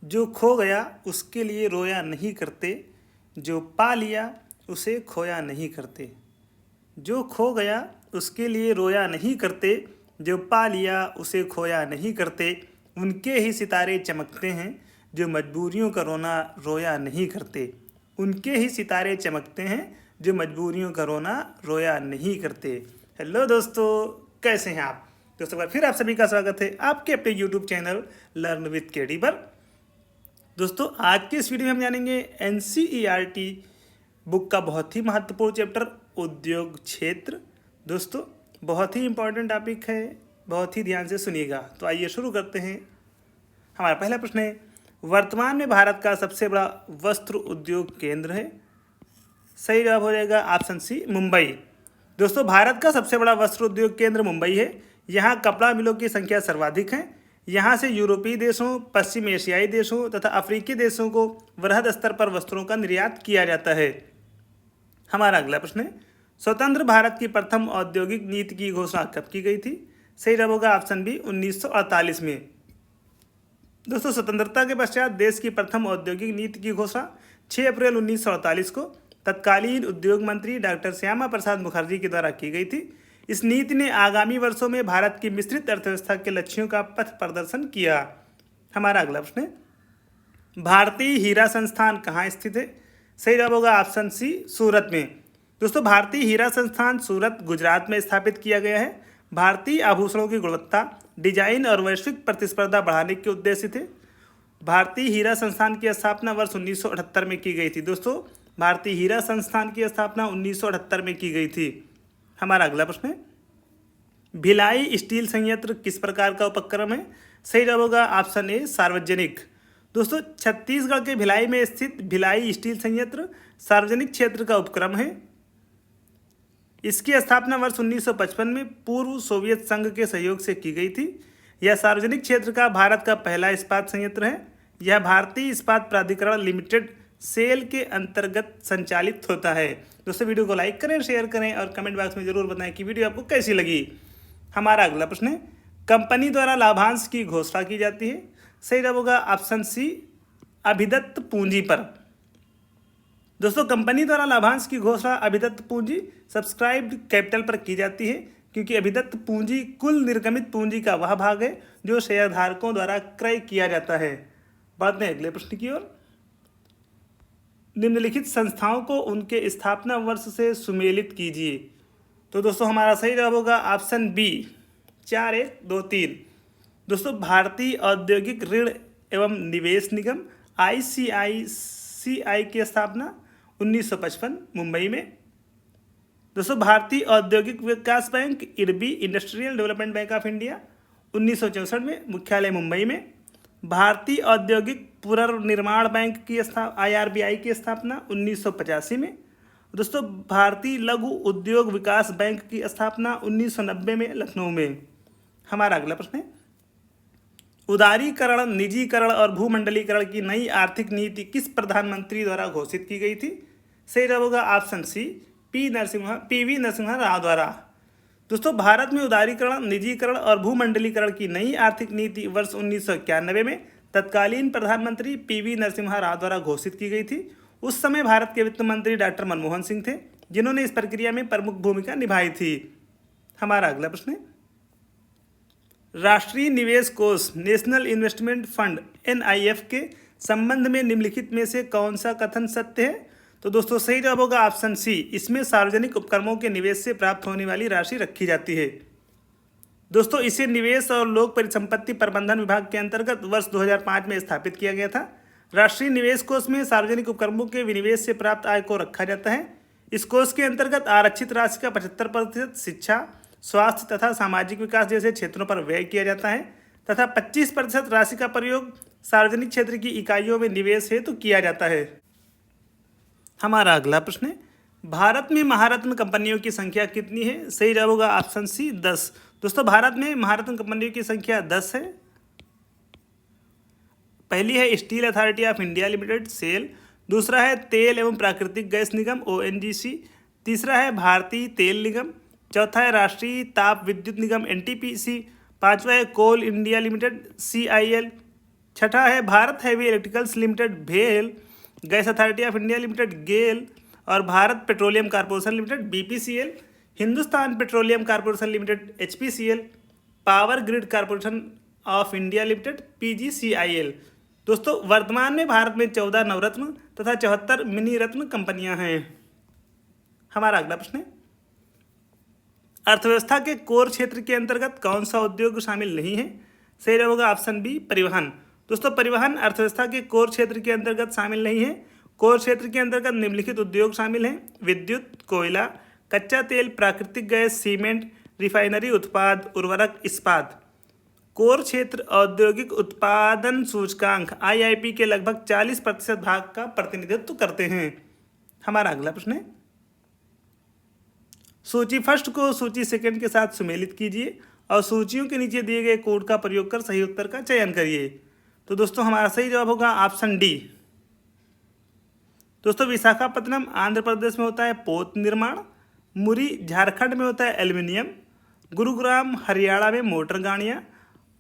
जो खो गया उसके लिए रोया नहीं करते, जो पा लिया उसे खोया नहीं करते। जो खो गया उसके लिए रोया नहीं करते, जो पा लिया उसे खोया नहीं करते। उनके ही सितारे चमकते हैं, जो मजबूरियों का रोना रोया नहीं करते। उनके ही सितारे चमकते हैं, जो मजबूरियों का रोना रोया नहीं करते। हेलो दोस्तों, कैसे हैं आप दोस्तों? एक बार फिर आप सभी का स्वागत है आपके अपने YouTube channel learn with KD पर। दोस्तों, आज के इस वीडियो में हम जानेंगे एनसीईआरटी बुक का बहुत ही महत्वपूर्ण चैप्टर उद्योग क्षेत्र। दोस्तों, बहुत ही इंपॉर्टेंट टॉपिक है, बहुत ही ध्यान से सुनिएगा। तो आइए शुरू करते हैं। हमारा पहला प्रश्न है, वर्तमान में भारत का सबसे बड़ा वस्त्र उद्योग केंद्र है। सही जवाब हो जाएगा ऑप्शन सी, मुंबई। दोस्तों, भारत का सबसे बड़ा वस्त्र उद्योग केंद्र मुंबई है। यहाँ कपड़ा मिलों की संख्या सर्वाधिक है। यहाँ से यूरोपीय देशों, पश्चिम एशियाई देशों तथा अफ्रीकी देशों को वृहद स्तर पर वस्त्रों का निर्यात किया जाता है। हमारा अगला प्रश्न है, स्वतंत्र भारत की प्रथम औद्योगिक नीति की घोषणा कब की गई थी? सही जवाब होगा ऑप्शन बी, 1948 में। दोस्तों, स्वतंत्रता के पश्चात देश की प्रथम औद्योगिक नीति की घोषणा 6 अप्रैल 1948 को तत्कालीन उद्योग मंत्री डॉक्टर श्यामा प्रसाद मुखर्जी के द्वारा की गई थी। इस नीति ने आगामी वर्षों में भारत की मिश्रित अर्थव्यवस्था के लक्ष्यों का पथ प्रदर्शन किया। हमारा अगला प्रश्न है, भारतीय हीरा संस्थान कहाँ स्थित है? सही जवाब होगा ऑप्शन सी, सूरत में। दोस्तों, भारतीय हीरा संस्थान सूरत, गुजरात में स्थापित किया गया है। भारतीय आभूषणों की गुणवत्ता, डिजाइन और वैश्विक प्रतिस्पर्धा बढ़ाने के उद्देश्य थे। भारतीय हीरा संस्थान की स्थापना वर्ष 1978 में की गई थी। दोस्तों, भारतीय हीरा संस्थान की स्थापना 1978 में की गई थी। हमारा अगला प्रश्न है, भिलाई स्टील संयंत्र किस प्रकार का उपक्रम है? सही जवाब होगा ऑप्शन ए, सार्वजनिक। दोस्तों, छत्तीसगढ़ के भिलाई में स्थित भिलाई स्टील संयंत्र सार्वजनिक क्षेत्र का उपक्रम है। इसकी स्थापना वर्ष 1955 में पूर्व सोवियत संघ के सहयोग से की गई थी। यह सार्वजनिक क्षेत्र का भारत का पहला इस्पात संयंत्र है। यह भारतीय इस्पात प्राधिकरण लिमिटेड सेल के अंतर्गत संचालित होता है। दोस्तों, वीडियो को लाइक करें, शेयर करें और कमेंट बॉक्स में जरूर बताएं कि वीडियो आपको कैसी लगी। हमारा अगला प्रश्न है, कंपनी द्वारा लाभांश की घोषणा की जाती है। सही जवाब होगा ऑप्शन सी, अभिदत्त पूंजी पर। दोस्तों, कंपनी द्वारा लाभांश की घोषणा अभिदत्त पूंजी सब्सक्राइब्ड कैपिटल पर की जाती है, क्योंकि अभिदत्त पूंजी कुल निर्गमित पूंजी का वह भाग है जो शेयरधारकों द्वारा क्रय किया जाता है। बढ़ते हैं अगले प्रश्न की ओर। निम्नलिखित संस्थाओं को उनके स्थापना वर्ष से सुमेलित कीजिए। तो दोस्तों, हमारा सही जवाब होगा ऑप्शन बी, 4, 1, 2, 3। दोस्तों, भारतीय औद्योगिक ऋण एवं निवेश निगम ICICI की स्थापना 1955 मुंबई में। दोस्तों, भारतीय औद्योगिक विकास bank IDBI industrial development bank of India 1964 में, मुख्यालय मुंबई में। भारतीय औद्योगिक पुनर्निर्माण बैंक की IRBI की स्थापना 1985 में। दोस्तों, भारतीय लघु उद्योग विकास बैंक की स्थापना 1990 में लखनऊ में। हमारा अगला प्रश्न है, उदारीकरण, निजीकरण और भूमंडलीकरण की नई आर्थिक नीति किस प्रधानमंत्री द्वारा घोषित की गई थी? सही जवाब होगा option C, PV Narasimha Rao द्वारा। दोस्तों, भारत में उदारीकरण, निजीकरण और भूमंडलीकरण की नई आर्थिक नीति वर्ष 1991 में तत्कालीन प्रधानमंत्री PV नरसिम्हा राव द्वारा घोषित की गई थी। उस समय भारत के वित्त मंत्री डॉक्टर मनमोहन सिंह थे, जिन्होंने इस प्रक्रिया में प्रमुख भूमिका निभाई थी। हमारा अगला प्रश्न है, राष्ट्रीय निवेश कोष नेशनल इन्वेस्टमेंट फंड NIF के संबंध में निम्नलिखित में से कौन सा कथन सत्य है? तो दोस्तों, सही जवाब होगा ऑप्शन सी, इसमें सार्वजनिक उपक्रमों के निवेश से प्राप्त होने वाली राशि रखी जाती है। दोस्तों, इसे निवेश और लोक परिसंपत्ति प्रबंधन विभाग के अंतर्गत वर्ष 2005 में स्थापित किया गया था। राष्ट्रीय निवेश कोष में सार्वजनिक उपक्रमों के विनिवेश से प्राप्त आय को रखा जाता है। इस कोष के अंतर्गत आरक्षित राशि का 75% शिक्षा, स्वास्थ्य तथा सामाजिक विकास जैसे क्षेत्रों पर व्यय किया जाता है तथा 25% राशि का प्रयोग सार्वजनिक क्षेत्र की इकाइयों में निवेश हेतु किया जाता है। हमारा अगला प्रश्न है, भारत में महारत्न कंपनियों की संख्या कितनी है? सही जवाब होगा ऑप्शन सी, 10। दोस्तों, भारत में महारत्न कंपनियों की संख्या 10 है। पहली है Steel Authority of India Limited SAIL, दूसरा है तेल एवं प्राकृतिक गैस निगम ONGC, तीसरा है भारतीय तेल निगम, चौथा है राष्ट्रीय ताप विद्युत निगम NTPC, पांचवा है कोल इंडिया लिमिटेड CIL, छठा है भारत हैवी इलेक्ट्रिकल्स लिमिटेड भेल, gas authority of India limited GAIL और Bharat petroleum corporation limited BPCL, Hindustan petroleum corporation limited HPCL, power grid corporation of India limited PGCIL। दोस्तों वर्तमान में भारत में 14 नवरत्न तथा 74 मिनी रत्न कंपनियां हैं। हमारा अगला प्रश्न है, अर्थव्यवस्था के कोर क्षेत्र के अंतर्गत कौन सा उद्योग शामिल नहीं है? सही जवाब होगा ऑप्शन बी परिवहन। दोस्तों परिवहन अर्थव्यवस्था के कोर क्षेत्र के अंतर्गत शामिल नहीं है। कोर क्षेत्र के अंतर्गत निम्नलिखित उद्योग शामिल हैं: विद्युत, कोयला, कच्चा तेल, प्राकृतिक गैस, सीमेंट, रिफाइनरी उत्पाद, उर्वरक, इस्पात। कोर क्षेत्र औद्योगिक उत्पादन सूचकांक IIP के लगभग 40% भाग का प्रतिनिधित्व करते हैं। हमारा अगला प्रश्न है, सूची फर्स्ट को सूची सेकंड के साथ सुमेलित कीजिए और सूचियों के नीचे दिए गए कोड का प्रयोग कर सही उत्तर का चयन करिए। तो दोस्तों हमारा सही जवाब होगा ऑप्शन डी। दोस्तों विशाखापत्तनम आंध्र प्रदेश में होता है पोत निर्माण, मुरी झारखंड में होता है एल्युमिनियम, गुरुग्राम हरियाणा में मोटर गाड़ियाँ,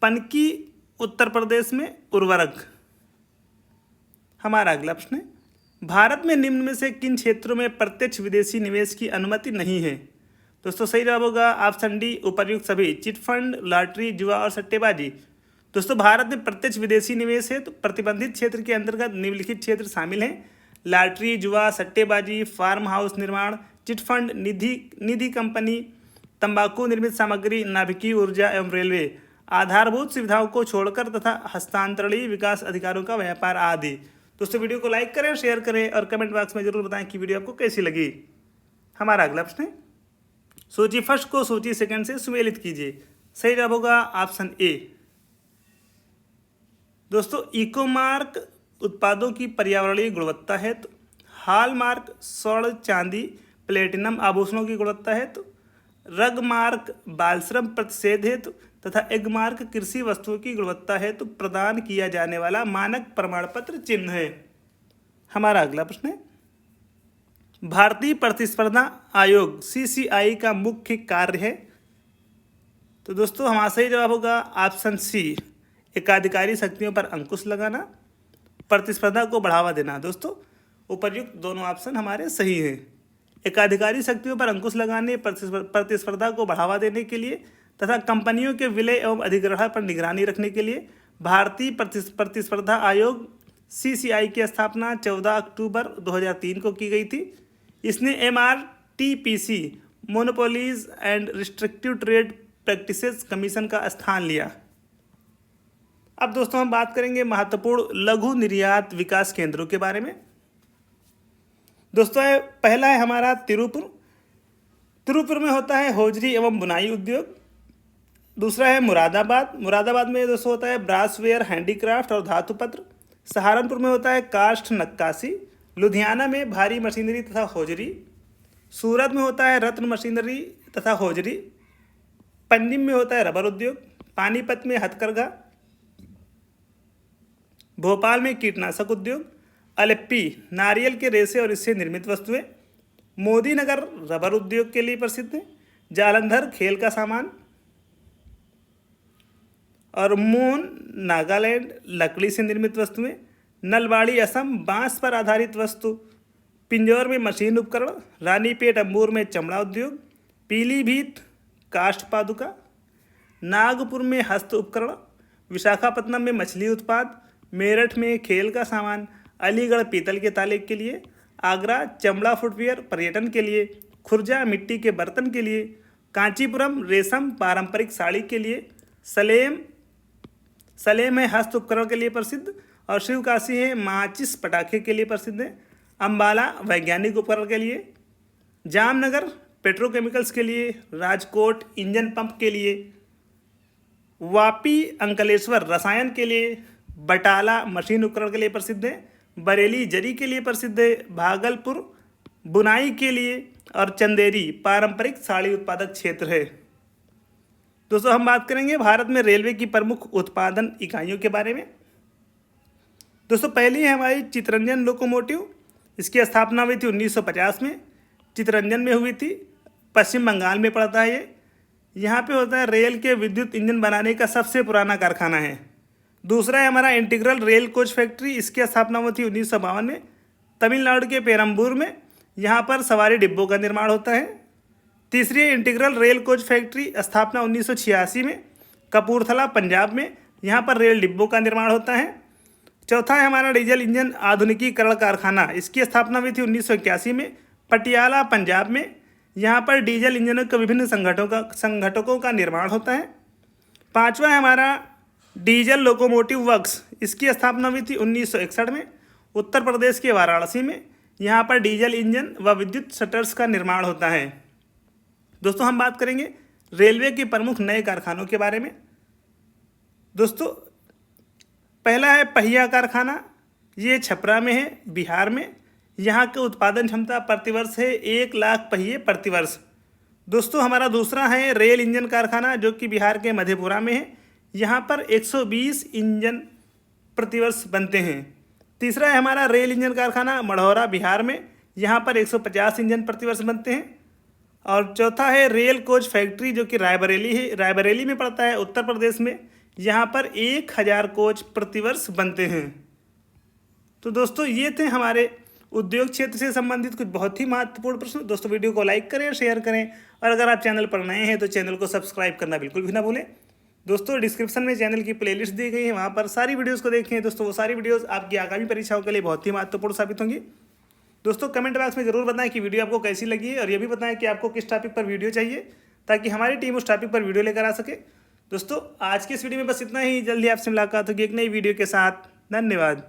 पनकी उत्तर प्रदेश में उर्वरक। हमारा अगला प्रश्न है, भारत में निम्न में से किन क्षेत्रों में प्रत्यक्ष विदेशी निवेश की अनुमति नहीं है? दोस्तों सही जवाब होगा ऑप्शन डी उपर्युक्त सभी, चिटफंड, लॉटरी, जुआ और सट्टेबाजी। दोस्तों भारत में प्रत्यक्ष विदेशी निवेश है तो प्रतिबंधित क्षेत्र के अंतर्गत निम्नलिखित क्षेत्र शामिल हैं: लॉटरी, जुआ, सट्टेबाजी, फार्म हाउस निर्माण, चिटफंड, निधि कंपनी, तंबाकू निर्मित सामग्री, नाभिकीय ऊर्जा एवं रेलवे, आधारभूत सुविधाओं को छोड़कर तथा हस्तांतरणीय विकास अधिकारों का व्यापार आदि। दोस्तों वीडियो को लाइक करें, शेयर करें और कमेंट बॉक्स में जरूर बताएं कि वीडियो आपको कैसी लगी। हमारा अगला प्रश्न है, सूची फर्स्ट को सूची सेकंड से सुमेलित कीजिए। सही जवाब होगा ऑप्शन ए। दोस्तों इकोमार्क उत्पादों की पर्यावरणीय गुणवत्ता हेतु, हॉलमार्क स्वर्ण चांदी प्लेटिनम आभूषणों की गुणवत्ता हेतु, रगमार्क बालश्रम प्रतिषेध हेतु तथा एगमार्क कृषि वस्तुओं की गुणवत्ता हेतु प्रदान किया जाने वाला मानक प्रमाण पत्र चिन्ह है। हमारा अगला प्रश्न है, भारतीय प्रतिस्पर्धा आयोग CCI का मुख्य कार्य है? तो दोस्तों हमारा सही जवाब होगा ऑप्शन सी, एकाधिकारी शक्तियों पर अंकुश लगाना, प्रतिस्पर्धा को बढ़ावा देना। दोस्तों उपर्युक्त दोनों ऑप्शन हमारे सही हैं। एकाधिकारी शक्तियों पर अंकुश लगाने, प्रतिस्पर्धा को बढ़ावा देने के लिए तथा कंपनियों के विलय एवं अधिग्रहण पर निगरानी रखने के लिए भारतीय प्रतिस्पर्धा आयोग CCI की स्थापना 14 अक्टूबर 2003 को की गई थी। इसने MRTPC monopolies and restrictive trade practices commission का स्थान लिया। अब दोस्तों हम बात करेंगे महत्वपूर्ण लघु निर्यात विकास केंद्रों के बारे में। दोस्तों पहला है हमारा तिरुपुर में होता है होजरी एवं बुनाई उद्योग। दूसरा है मुरादाबाद में दोस्तों होता है ब्रासवेयर, हैंडीक्राफ्ट और धातुपत्र। सहारनपुर में होता है काष्ठ नक्काशी। लुधियाना में भारी मशीनरी तथा होजरी। सूरत में होता है रत्न मशीनरी तथा होजरी। पंजिम में होता है रबर उद्योग। पानीपत में हथकरघा। भोपाल में कीटनाशक उद्योग। अलेप्पी नारियल के रेशे और इससे निर्मित वस्तुएं। मोदी नगर रबर उद्योग के लिए प्रसिद्ध है। जालंधर खेल का सामान और मून नागालैंड लकड़ी से निर्मित वस्तुएं। नलवाड़ी असम बांस पर आधारित वस्तु। पिंजौर में मशीन उपकरण। रानीपेट अम्बूर में चमड़ा उद्योग। पीलीभीत काष्ठ पादुका। नागपुर में हस्त उपकरण। विशाखापत्तनम में मछली उत्पाद। मेरठ में खेल का सामान। अलीगढ़ पीतल के ताले के लिए। आगरा चमड़ा फुटवियर पर्यटन के लिए। खुर्जा मिट्टी के बर्तन के लिए। कांचीपुरम रेशम पारंपरिक साड़ी के लिए। सलेम है हस्त उपकरण के लिए प्रसिद्ध। और शिवकाशी है माचिस पटाखे के लिए प्रसिद्ध है। अम्बाला वैज्ञानिक उपकरण के लिए। जामनगर पेट्रोकेमिकल्स के लिए। राजकोट इंजन पंप के लिए। वापी अंकलेश्वर रसायन के लिए। बटाला मशीन उपकरण के लिए प्रसिद्ध है। बरेली जरी के लिए प्रसिद्ध है। भागलपुर बुनाई के लिए और चंदेरी पारंपरिक साड़ी उत्पादक क्षेत्र है। दोस्तों हम बात करेंगे भारत में रेलवे की प्रमुख उत्पादन इकाइयों के बारे में। दोस्तों पहली है हमारी चितरंजन लोकोमोटिव। इसकी स्थापना हुई थी 1950 में। चितरंजन में हुई थी। पश्चिम बंगाल में पड़ता है ये। यहाँ पे होता है रेल के विद्युत इंजन बनाने का सबसे पुराना कारखाना है। दूसरा है हमारा इंटीग्रल रेल कोच फैक्ट्री, इसकी स्थापना हुई थी 1952 में तमिलनाडु के पेरम्बूर में। यहाँ पर सवारी डिब्बों का निर्माण होता है। तीसरी है इंटीग्रल रेल कोच फैक्ट्री, स्थापना 1986 में कपूरथला पंजाब में। यहाँ पर रेल डिब्बों का निर्माण होता है। चौथा है हमारा डीजल इंजन आधुनिकीकरण कारखाना, इसकी स्थापना हुई थी 1981 में पटियाला पंजाब में। यहाँ पर डीजल इंजनों के विभिन्न संघटकों का निर्माण होता है। पांचवा है हमारा डीजल लोकोमोटिव वर्क्स, इसकी स्थापना हुई थी 1961 में उत्तर प्रदेश के वाराणसी में। यहाँ पर डीजल इंजन व विद्युत शटर्स का निर्माण होता है। दोस्तों हम बात करेंगे रेलवे के प्रमुख नए कारखानों के बारे में। दोस्तों पहला है पहिया कारखाना, ये छपरा में है बिहार में। यहाँ की उत्पादन क्षमता प्रतिवर्ष है 1 लाख पहिए प्रतिवर्ष। दोस्तों हमारा दूसरा है रेल इंजन कारखाना, जो कि बिहार के मधेपुरा में है। यहाँ पर 120 इंजन प्रतिवर्ष बनते हैं। तीसरा है हमारा रेल इंजन कारखाना मढ़ौरा बिहार में। यहाँ पर 150 इंजन प्रतिवर्ष बनते हैं। और चौथा है रेल कोच फैक्ट्री, जो कि रायबरेली में पड़ता है उत्तर प्रदेश में। यहाँ पर 1000 कोच प्रतिवर्ष बनते हैं। तो दोस्तों ये थे हमारे उद्योग क्षेत्र से संबंधित कुछ बहुत ही महत्वपूर्ण प्रश्न। दोस्तों वीडियो को लाइक करें, शेयर करें, और अगर आप चैनल पर नए हैं तो चैनल को सब्सक्राइब करना बिल्कुल भी ना भूलें। दोस्तों डिस्क्रिप्शन में चैनल की प्लेलिस्ट दी गई है, वहाँ पर सारी वीडियोस को देखें। दोस्तों वो सारी वीडियोस आपकी आगामी परीक्षाओं के लिए बहुत ही महत्वपूर्ण साबित होंगी। दोस्तों कमेंट बॉक्स में ज़रूर बताएं कि वीडियो आपको कैसी लगी है, और ये भी बताएं कि आपको किस टॉपिक पर वीडियो चाहिए, ताकि हमारी टीम उस टॉपिक पर वीडियो लेकर आ सके। दोस्तों आज की इस वीडियो में बस इतना ही। जल्दी आपसे मुलाकात होगी एक नई वीडियो के साथ। धन्यवाद।